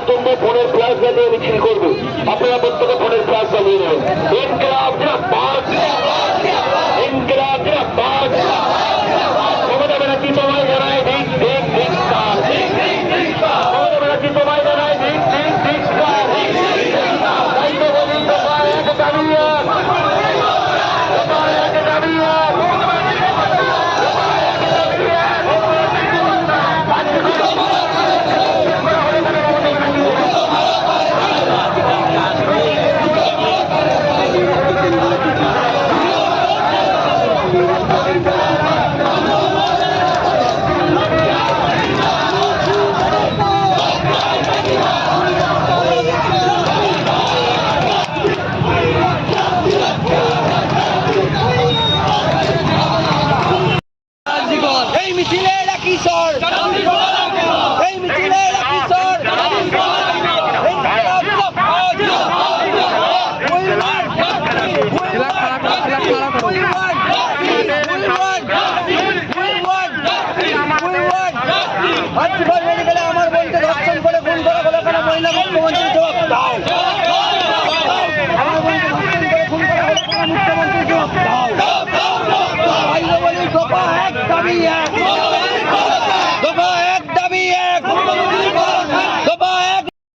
জন্য ফোনের ফ্ল্যাশ জ্বালিয়ে মিছিল করবে। আপনারা প্রত্যেকে ফোনের ফ্ল্যাশ জ্বালিয়ে নেবেন। ইনকিলাব জিন্দাবাদ, ইনকিলাব জিন্দাবাদ। মমতা ব্যানার্জি তোমায় জানায় ধিক ধিক ধিক্কার, মমতা ব্যানার্জি তোমায় জানায় ধিক ধিক ধিক্কার। তাই তো বলি দফা এক দাবি এক, দফা এক দাবি এক, দফা এক দাবি এক। এই মিছিলে এরা কিশোর, এই মিছিলে এরা কিশোর। আমার বোনকে ধর্ষণ করে খুন করা হলো কেন? মহিলা মুখ্যমন্ত্রী জবাব দাও। আমার বোনকে ধর্ষণ করে খুন করা হলো কেন? মুখ্যমন্ত্রী জবাব দাও। বলি দফা এক দাবি এক।